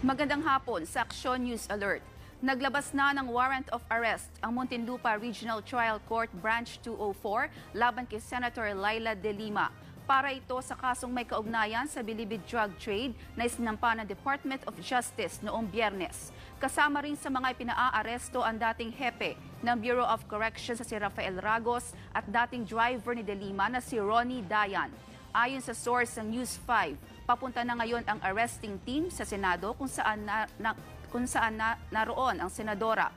Magandang hapon sa Action News Alert. Naglabas na ng warrant of arrest ang Muntinlupa Regional Trial Court Branch 204 laban kay Senator Laila De Lima. Para ito sa kasong may kaugnayan sa bilibid drug trade na isinampa ng Department of Justice noong Biyernes. Kasama rin sa mga ipinaaresto ang dating hepe ng Bureau of Corrections sa si Rafael Ragos at dating driver ni De Lima na si Ronnie Dayan. Ayon sa source ng News 5, papunta na ngayon ang arresting team sa Senado kung saan naroon ang senadora.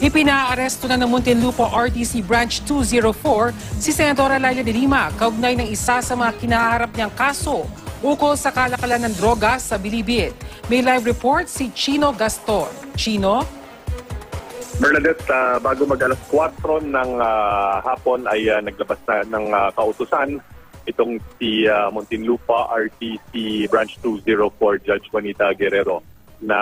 Ipinaaresto na ng Muntinlupa RTC Branch 204 si Senadora Laila De Lima kaugnay ng isa sa mga kinaharap niyang kaso ukol sa kalakalan ng droga sa Bilibid. May live report si Chino Gaston. Chino? Bernadette, bago mag-alas 4 ng hapon ay naglabas na ng kautusan itong si Muntinlupa RTC Branch 204 Judge Juanita Guerrero na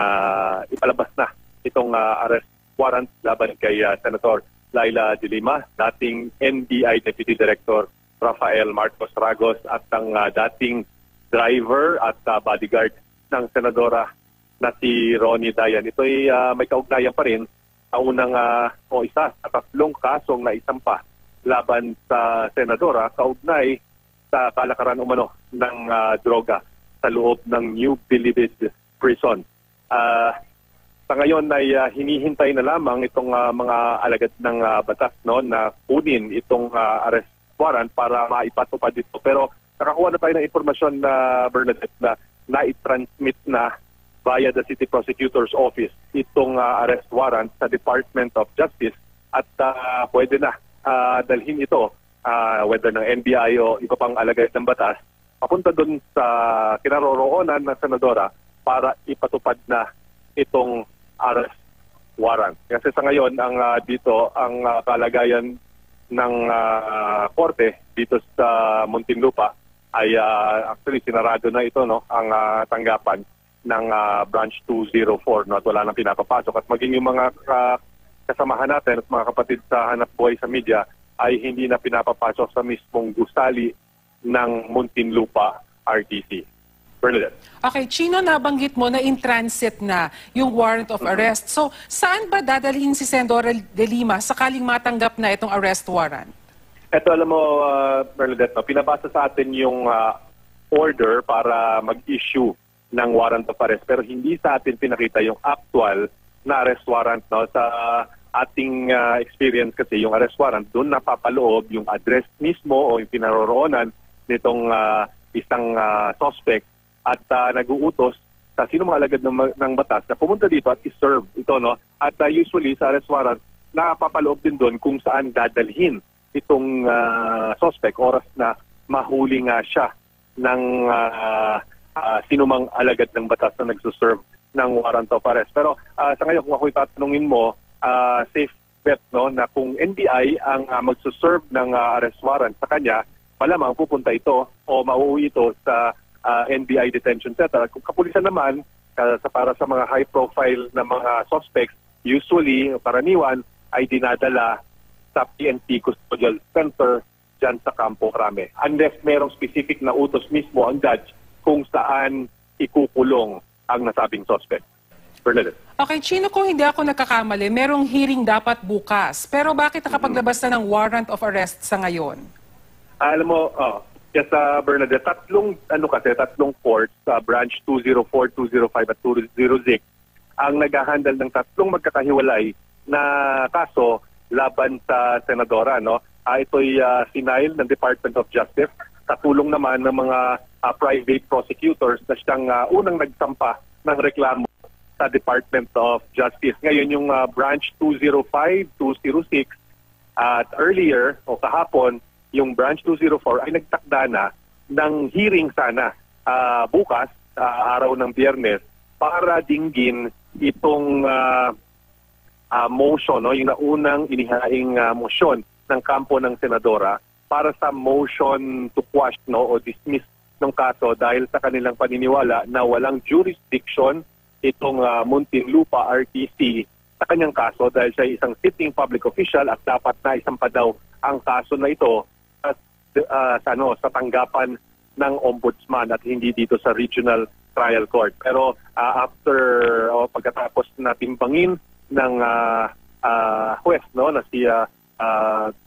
ipalabas na itong arrest warrant laban kay Senator Laila De Lima, dating NBI Deputy Director Rafael Marcos Ragos at ang dating driver at bodyguard ng senadora na si Ronnie Dayan. Ito ay may kaugnayan pa rin sa unang isa sa tatlong kasong na isampa laban sa senadora kaugnay sa kalakaran umano ng droga sa loob ng New Bilibid Prison. Sa ngayon ay hinihintay na lamang itong mga alagad ng batas na kunin itong arrest warrant para maipatupad dito. Pero nakakuha na tayo ng informasyon na Bernadette na nai-transmit na via the City Prosecutor's Office itong arrest warrant sa Department of Justice at pwede na dalhin ito whether ng NBI o iba pang alagad ng batas papunta doon sa kinaroroonan ng senadora para ipatupad na itong arrest warrant. Kasi sa ngayon ang dito ang kalagayan ng korte dito sa Muntinlupa ay actually sinarado na ito ang tanggapan ng Branch 204 at wala nang pinapapasok at maging yung mga kasamahan natin at mga kapatid sa hanap buhay sa media ay hindi na pinapapasok sa mismong gusali ng Muntinlupa RTC. Bernadette. Okay, Chino, nabanggit mo na in transit na yung warrant of arrest. So, saan ba dadalhin si Senadora De Lima sakaling matanggap na itong arrest warrant? Ito, alam mo, Bernadette, pinabasa sa atin yung order para mag-issue ng warrant of arrest pero hindi sa atin pinakita yung actual na arrest warrant. Sa ating experience kasi yung arrest warrant, doon napapaloob yung address mismo o yung pinaroroonan nitong isang suspect at nag-uutos sa sino mga alagad ng batas na pumunta dito at i-serve ito. At usually sa arrest warrant, napapaloob din doon kung saan dadalhin itong suspect oras na mahuli nga siya ng sino mang alagad ng batas na nagsuserve ng warrant of arrest. Pero sa ngayon, kung ako'y tatanungin mo, safe bet na kung NBI ang magsuserve ng arrest warrant sa kanya, malamang pupunta ito o mauwi ito sa NBI detention center. Kung kapulisan naman, para sa mga high-profile na mga suspects, usually, karaniwan, ay dinadala sa PNP Custodial Center dyan sa Campo Crame. Unless merong specific na utos mismo ang judge kung saan ikukulong ang nasabing suspect. Bernadette. Okay, Chino, kung hindi ako nagkakamali, merong hearing dapat bukas. Pero bakit nakapaglabas na ng warrant of arrest sa ngayon? Alam mo, Bernadette, tatlong courts, Branch 204, 205 at 206, ang nag-handle ng tatlong magkakahiwalay na kaso laban sa senadora. Ito'y sinile ng Department of Justice, katulong naman ng mga private prosecutors na siyang unang nagsampa ng reklamo sa Department of Justice. Ngayon yung Branch 205, 206 at earlier o kahapon, yung Branch 204 ay nagtakda na ng hearing sana bukas, araw ng Biyernes, para dinggin itong motion, yung naunang inihaing motion ng kampo ng senadora para sa motion to quash o dismiss ng kaso dahil sa kanilang paniniwala na walang jurisdiction itong Muntinlupa RTC sa kanyang kaso dahil siya isang sitting public official at dapat na isampa daw ang kaso na ito sa tanggapan ng ombudsman at hindi dito sa regional trial court. Pero pagkatapos na timbangin ng huwes, no, na si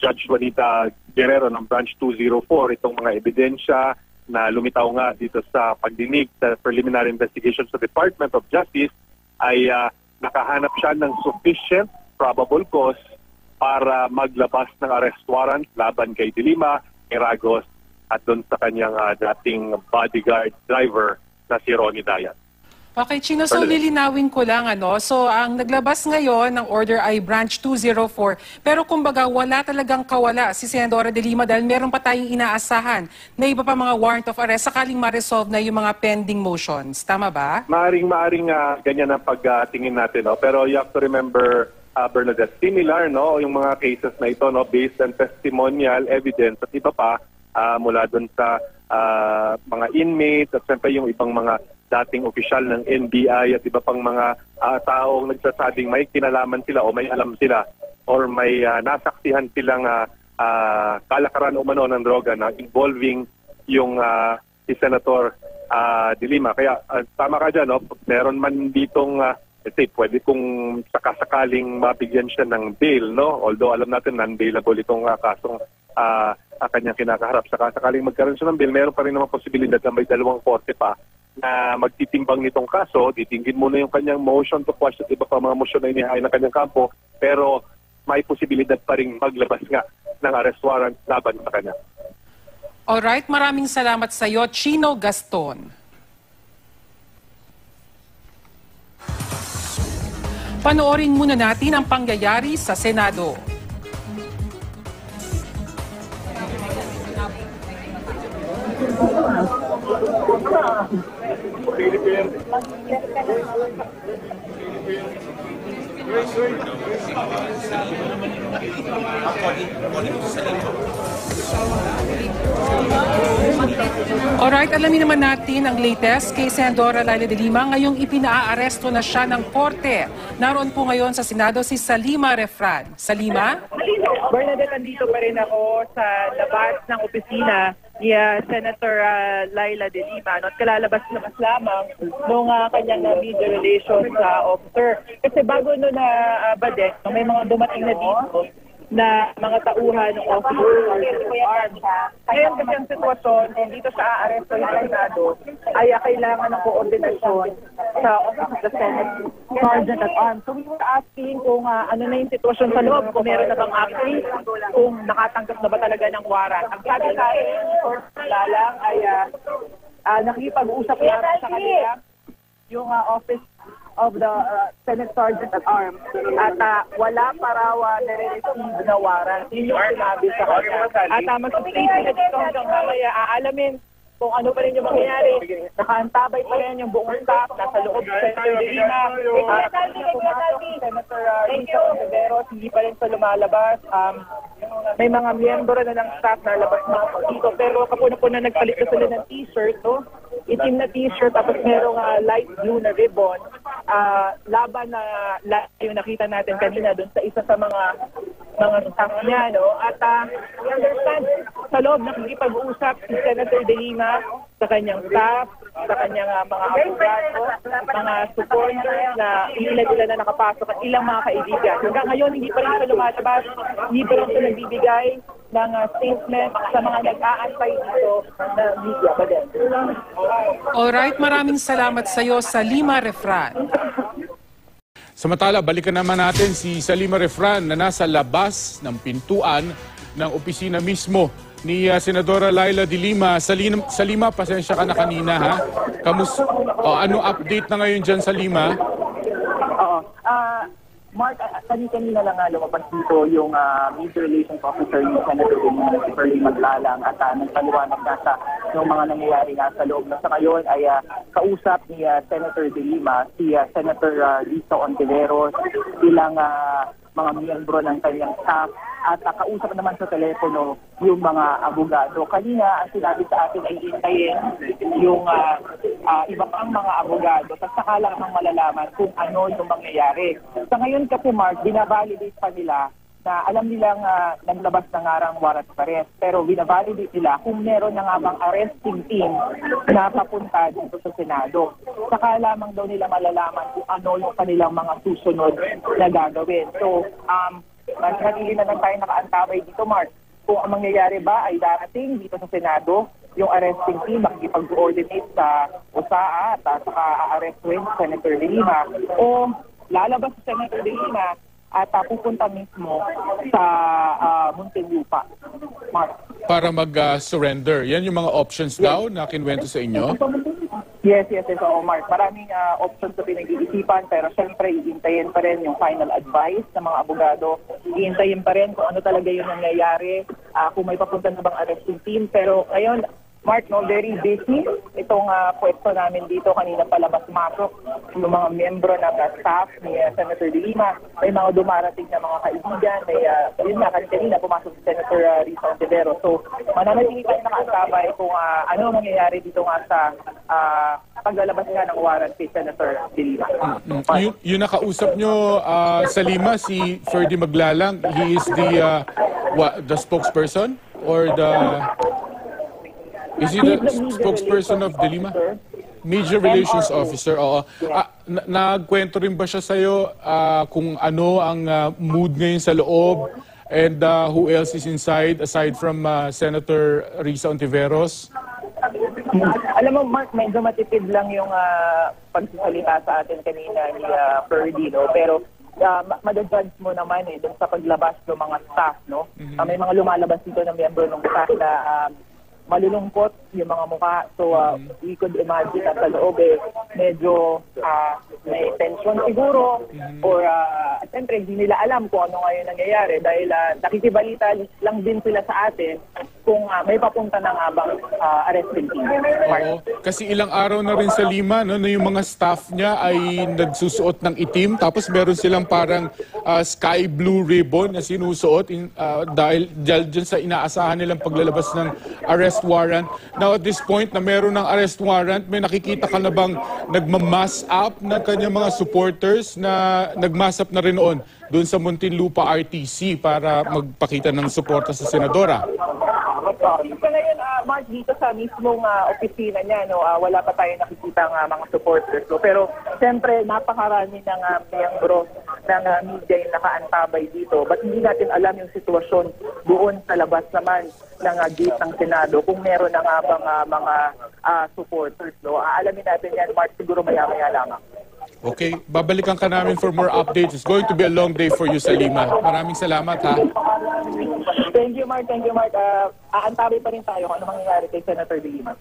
Judge Juanita Guerrero ng Branch 204, itong mga ebidensya na lumitaw nga dito sa pagdinig sa preliminary investigation sa Department of Justice, ay nakahanap siya ng sufficient probable cause para maglabas ng arrest warrant laban kay De Lima, kay Ragos, at doon sa kanyang dating bodyguard driver na si Ronnie Dayan. Okay, Chino, so lilinawin ko lang, so ang naglabas ngayon ng order ay Branch 204, pero kumbaga wala talagang kawala si Senadora De Lima dahil meron pa tayong inaasahan na iba pa mga warrant of arrest sakaling ma-resolve na yung mga pending motions. Tama ba? Maaring ganyan ang pagtingin natin, no? Pero you have to remember, Bernadette, similar, no, yung mga cases na ito, no, based on testimonial evidence at iba pa mula doon sa mga inmates at siyempre yung ibang mga dating opisyal ng NBI at iba pang mga taong nagsasabing may kinalaman sila o may alam sila or may nasaksihan silang kalakaran umano ng droga na involving yung si Senator De Lima. Kaya tama ka dyan, no? Meron man ditong pwede kung sakasakaling mabigyan siya ng bail, no? Although alam natin non-bailable itong kasong kanyang kinakaharap. Sakasakaling magkaroon siya ng bail, meron pa rin naman posibilidad na may dalawang korte pa na magtitimbang nitong kaso. Titinggin muna yung kanyang motion to quash at iba pa mga motion na inihain ng kanyang kampo, pero may posibilidad pa rin maglabas nga ng arrest warrant laban sa kanya. Alright, maraming salamat sa iyo, Chino Gaston. Panoorin muna natin ang pangyayari sa Senado. Alright, alamin naman natin ang latest kay Senadora Laila De Lima. Ngayong ipinaaresto na siya ng korte. Naroon po ngayon sa Senado si Salima Refran. Salima? Bernadette, nandito pa rin ako sa labas ng opisina ni Senator Laila De Lima. At kalalabas-labas lamang nung kanyang media relations officer. Kasi bago nun Badek, may mga dumating na dito na mga tauhan ng officer arms. Ngayon kasi ang sitwasyon, kung dito sa aaresto yung Senado, ay kailangan ng koordinasyon sa Office of the Senate Sergeant at Arms. So we were asking kung ano na yung sitwasyon sa loob, kung meron na bang update, kung nakatanggap na ba talaga ng warrant. Ang sabi sa akin, lalang ay nakikipag-usap lang sa kanila yung Office of the Senate Sergeant at Arms at wala pa raw nare-receive na warrant. Yun yung sinabi sa kanya. At mag-update na dito hanggang mamaya aalamin kung ano pa rin yung mangyayari. Nakaantabay pa rin yung buong staff, nasa loob sa Senator De Lima. Senator Risa Ontiveros, hindi pa rin sa lumalabas. May mga miyembro na ng staff na labas na dito. Pero kapuna-puna nagpalit na sila ng t-shirt, no? Itim na t-shirt, tapos merong light blue na ribbon. Laban na yung nakita natin kanina doon sa isa sa mga staff niya, no? At we understand, sa loob nakikipag-usap si Senator De Lima sa kanyang staff, sa kanyang mga abogado, mga supporters na ilan-ilan na nakapasok at ilang mga kaibigan. Hanggang ngayon, hindi pa rin siya lumalabas, hindi pa rin siya nagbibigay ng statement sa mga nag-aantay dito na media. Alright, maraming salamat sa iyo, Salima Refran. Samantala, balikan naman natin si Salima Refran na nasa labas ng pintuan ng opisina mismo ni Senadora Laila De Lima. Salima, pasensya ka na kanina, ha? Ano update na ngayon dyan, Salima? Oo. Mark, kanina lang lumabas dito yung Media Relations Officer ni Senator De Lima, si Ferdy Maglalang, at nagpaliwanag na sa yung mga nangyayari nga sa loob. Sa ngayon ay kausap ni Senator De Lima si Senator Risa Ontiveros, ilang mga miyembro ng kanyang staff, at kausap naman sa telepono yung mga abogado. Kanina, ang sinabi sa atin ay hintayin yung iba pang mga abogado at saka lang ang malalaman kung ano yung mangyayari. Sa ngayon kasi, Mark, binavalidate pa nila na alam nilang naglabas na ngarang warrant of arrest. Pero binavalidate nila kung meron na nga bang arresting team na papunta dito sa Senado. Saka lamang daw nila malalaman kung ano yung kanilang mga susunod na gagawin. So, mas matili na lang tayo nakaantabay dito, Mark. Kung ang mangyayari ba ay darating dito sa Senado, yung arresting team makikipag-coordinate sa USAA at saka a-arrestuin si Senator De Lima, o lalabas si Senator De Lima at pupunta mismo sa Muntinlupa. Mark. Para mag-surrender. Yan yung mga options daw na kinwento sa inyo? Yes, Mark. Maraming options na pinag-iisipan, pero syempre iintayin pa rin yung final advice ng mga abogado. Iintayin pa rin kung ano talaga yung nangyayari, kung may papunta na bang arresting team. Pero ngayon, Mark, very busy itong pwesto namin dito. Kanina palabas-masok yung mga miyembro ng staff ni Senator De Lima. May mga dumarating na mga kaibigan. May, yun nga, kanina pumasok si Senator Risa Ontiveros. So, mananatili tayo nakaantabay kung ano mangyayari dito nga sa paglalabas nga ng warrant kay Senator De Lima. Yung nakausap nyo sa Lima, si Ferdy Maglalang, he is the spokesperson? Or is he the spokesperson of De Lima? Media Relations Officer, oo. Nagkwento rin ba siya sa'yo kung ano ang mood ngayon sa loob? And who else is inside aside from Senator Risa Ontiveros? Alam mo, Mark, medyo matipid lang yung pagsasalita sa atin kanina ni Ferdy, no? Pero madadjudge mo naman dun sa paglabas ng mga staff, no? May mga lumalabas dito na miyembro ng staff na malulungkot yung mga mukha. So, we could imagine na sa loob medyo may tension siguro. Or, siyempre, hindi nila alam kung ano ngayon nangyayari dahil nakikibalita lang din sila sa atin kung may papunta na nga bang arresting team. Oo. Kasi ilang araw na rin sa Lima, no, na yung mga staff niya ay nagsusuot ng itim. Tapos meron silang parang sky blue ribbon na sinusuot dahil dyan sa inaasahan nilang paglalabas ng arrest warrant. Now at this point na meron ng arrest warrant, may nakikita ka na bang nagmamass up ng kanyang mga supporters na nagmass up na rin noon doon sa Muntinlupa RTC para magpakita ng suporta sa senadora? Ito ngayon, Mark, dito sa mismong opisina niya, no, wala pa tayo nakikita ng mga supporters. No? Pero siyempre, napakarami ng miyembro ng media yung nakaantabay dito. But hindi natin alam yung sitwasyon doon sa labas naman ng gate ng Senado kung meron na nga bang mga supporters. No? Alamin natin yan, Mark, siguro maya-maya lamang. Okay, babalikan ka namin for more updates. It's going to be a long day for you sa Lima. Maraming salamat, ha? Thank you, Mark. Aantabay pa rin tayo kung ano mangyayari kay Senator De Lima.